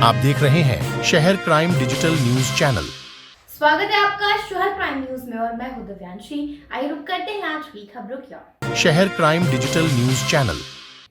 आप देख रहे हैं शहर क्राइम डिजिटल न्यूज चैनल। स्वागत है आपका शहर क्राइम न्यूज में और मैं हूं दिव्यांशी। आइए रुक करते हैं आज की खबरों की ओर। शहर क्राइम डिजिटल न्यूज चैनल।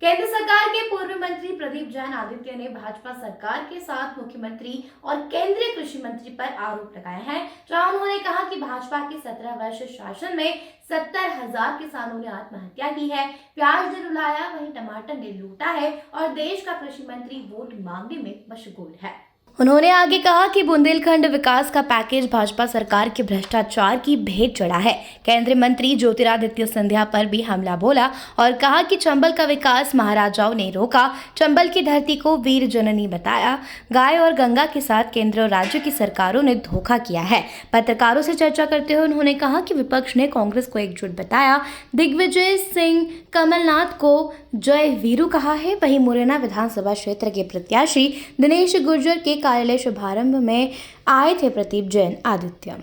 केंद्र सरकार के पूर्व मंत्री प्रदीप जैन आदित्य ने भाजपा सरकार के साथ मुख्यमंत्री और केंद्रीय कृषि मंत्री पर आरोप लगाए हैं, जहां उन्होंने कहा कि भाजपा के 17 वर्ष शासन में 70,000 किसानों ने आत्महत्या की है, प्याज ने रुलाया वहीं टमाटर ने लूटा है और देश का कृषि मंत्री वोट मांगने में मशगूल है। उन्होंने आगे कहा कि बुंदेलखंड विकास का पैकेज भाजपा सरकार के भ्रष्टाचार की भेंट चढ़ा है। केंद्रीय मंत्री ज्योतिरादित्य सिंधिया पर भी हमला बोला और कहा कि चंबल का विकास महाराजाओं ने रोका, चंबल की धरती को वीर जननी बताया। गाय और गंगा के साथ केंद्र और राज्य की सरकारों ने धोखा किया है। पत्रकारों से चर्चा करते हुए उन्होंने कहा कि विपक्ष ने कांग्रेस को एकजुट बताया, दिग्विजय सिंह कमलनाथ को जय वीरू कहा है। वहीं मुरैना विधानसभा क्षेत्र के प्रत्याशी दिनेश गुर्जर के कार्यालय शुभारंभ में आए थे प्रदीप जैन आदित्य।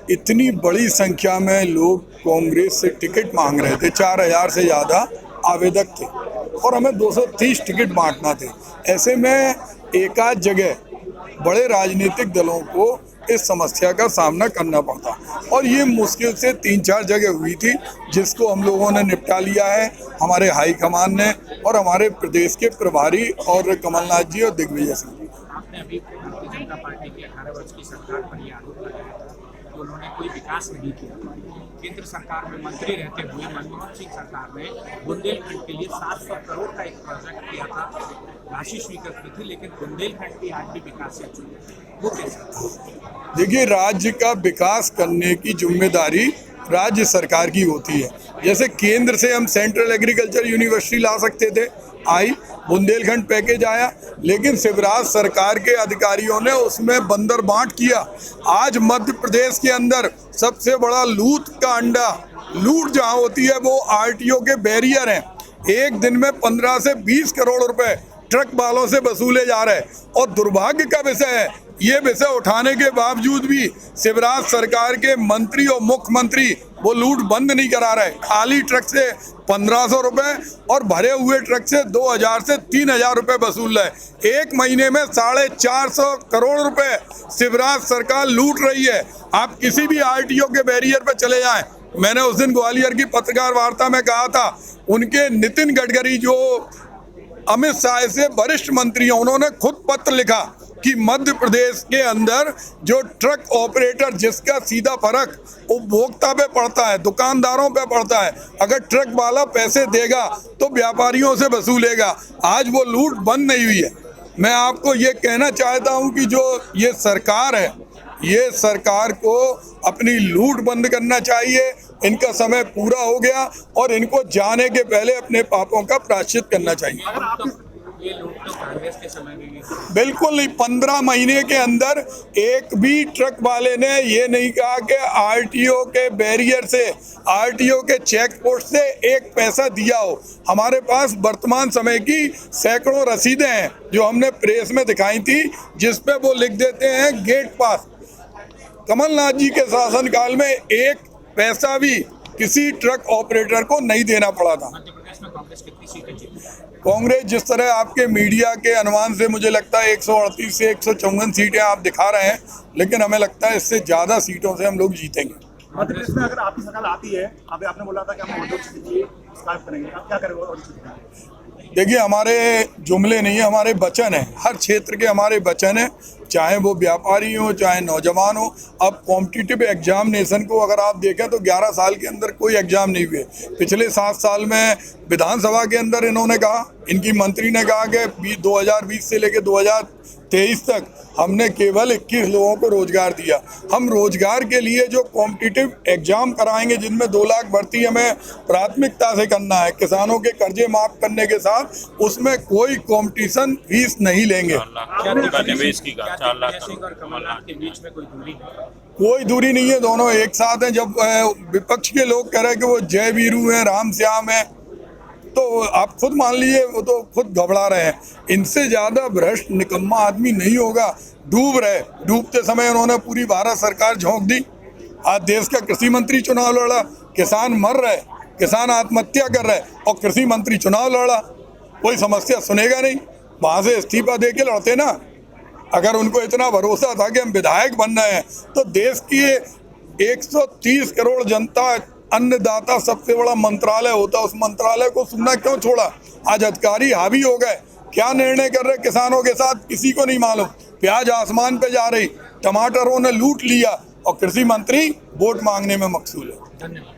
इतनी बड़ी संख्या में लोग कांग्रेस से टिकट मांग रहे थे, 4,000 से ज़्यादा आवेदक थे और हमें 230 टिकट बांटना थे। ऐसे में एक आध जगह बड़े राजनीतिक दलों को इस समस्या का सामना करना पड़ता और ये मुश्किल से 3-4 जगह हुई थी, जिसको हम लोगों ने निपटा लिया है, हमारे हाईकमान ने और हमारे प्रदेश के प्रभारी और कमलनाथ जी और दिग्विजय सिंह जी। आपने अभी भारतीय जनता पार्टी की 18 वर्ष की सरकार पर यह आरोप लगाया था कि उन्होंने कोई विकास नहीं किया। केंद्र सरकार में मंत्री रहते हुए मनमोहन सिंह सरकार ने बुंदेलखंड के लिए 700 करोड़ का एक प्रोजेक्ट किया था, राशि स्वीकृत की थी, लेकिन बुंदेलखंड की आज भी विकास से वो कैसे? देखिए, राज्य का विकास करने की जिम्मेदारी राज्य सरकार की होती है। जैसे केंद्र से हम सेंट्रल एग्रीकल्चर यूनिवर्सिटी ला सकते थे, आई, बुंदेलखंड पैकेज आया, लेकिन शिवराज सरकार के अधिकारियों ने उसमें बंदर बांट किया। आज मध्य प्रदेश के अंदर सबसे बड़ा लूट का अंडा, लूट जहां होती है वो आरटीओ के बैरियर हैं। एक दिन में 15 से 20 करोड़ रुपए ट्रक वालों से वसूले जा रहे हैं और दुर्भाग्य का विषय है, ये विषय उठाने के बावजूद भी शिवराज सरकार के मंत्री और मुख्यमंत्री वो लूट बंद नहीं करा रहे। खाली ट्रक से 1,500 रुपए और भरे हुए ट्रक से 2,000 से 3,000 रुपए वसूल रहे। एक महीने में 450 करोड़ रुपए शिवराज सरकार लूट रही है। आप किसी भी आरटीओ के बैरियर पर चले जाएं। मैंने उस दिन ग्वालियर की पत्रकार वार्ता में कहा था, उनके नितिन गडकरी जो अमित शाह से वरिष्ठ मंत्री हैं, उन्होंने खुद पत्र लिखा कि मध्य प्रदेश के अंदर जो ट्रक ऑपरेटर, जिसका सीधा फर्क उपभोक्ता पे पड़ता है, दुकानदारों पे पड़ता है, अगर ट्रक वाला पैसे देगा तो व्यापारियों से वसूलेगा। आज वो लूट बंद नहीं हुई है। मैं आपको ये कहना चाहता हूँ कि जो ये सरकार है, ये सरकार को अपनी लूट बंद करना चाहिए। इनका समय पूरा हो गया और इनको जाने के पहले अपने पापों का प्रायश्चित करना चाहिए। ये लूट तो कांग्रेस के समय में भी बिल्कुल नहीं। 15 महीने के अंदर एक भी ट्रक वाले ने ये नहीं कहा कि आरटीओ के बैरियर से, आरटीओ के चेक पोस्ट से एक पैसा दिया हो। हमारे पास वर्तमान समय की सैकड़ों रसीदें हैं जो हमने प्रेस में दिखाई थी, जिसपे वो लिख देते हैं गेट पास। कमलनाथ जी के शासनकाल में एक पैसा भी किसी ट्रक ऑपरेटर को नहीं देना पड़ा था। मध्य प्रदेश में कांग्रेस कितनी सीटें जीती? कांग्रेस जिस तरह आपके मीडिया के अनुमान से मुझे लगता है 138 से 154 सीटें आप दिखा रहे हैं, लेकिन हमें लगता है इससे ज़्यादा सीटों से हम लोग जीतेंगे। मध्य प्रदेश में अगर आपकी सरकार आती है, अभी आपने बोला था कि हम ऑडियो करेंगे, आप क्या करेंगे? देखिए, हमारे जुमले नहीं है, हमारे वचन है। हर क्षेत्र के हमारे वचन है, चाहे वो व्यापारी हो, चाहे नौजवान हो। अब कॉम्पिटिटिव एग्जामिनेशन को अगर आप देखें तो 11 साल के अंदर कोई एग्जाम नहीं हुए। पिछले 7 साल में विधानसभा के अंदर इन्होंने कहा, इनकी मंत्री ने कहा कि 2020 से लेकर 2023 तक हमने केवल 21 लोगों को रोजगार दिया। हम रोजगार के लिए जो कॉम्पिटिटिव एग्जाम कराएंगे, जिनमें 2 लाख भर्ती हमें प्राथमिकता से करना है, किसानों के कर्जे माफ करने के साथ, उसमें कोई कंपटीशन फीस नहीं लेंगे। कमलनाथ के बीच में कोई दूरी नहीं है, दोनों एक साथ हैं। जब विपक्ष के लोग कह रहे हैं कि वो जय वीरू हैं, राम श्याम हैं, तो आप खुद मान लीजिए वो तो खुद घबरा रहे हैं। इनसे ज़्यादा भ्रष्ट निकम्मा आदमी नहीं होगा। डूब रहे, डूबते समय उन्होंने पूरी भारत सरकार झोंक दी। आज देश का कृषि मंत्री चुनाव लड़ा, किसान मर रहे, किसान आत्महत्या कर रहे और कृषि मंत्री चुनाव लड़ा। कोई समस्या सुनेगा नहीं, वहाँ से इस्तीफा दे के लड़ते ना। अगर उनको इतना भरोसा था कि हम विधायक बन रहे हैं, तो देश की 130 करोड़ जनता, अन्नदाता सबसे बड़ा मंत्रालय होता, उस मंत्रालय को सुनना क्यों छोड़ा? आज अधिकारी हावी हो गए, क्या निर्णय कर रहे किसानों के साथ किसी को नहीं मालूम। प्याज आसमान पे जा रही, टमाटरों ने लूट लिया और कृषि मंत्री वोट मांगने में मकसूल है। धन्यवाद।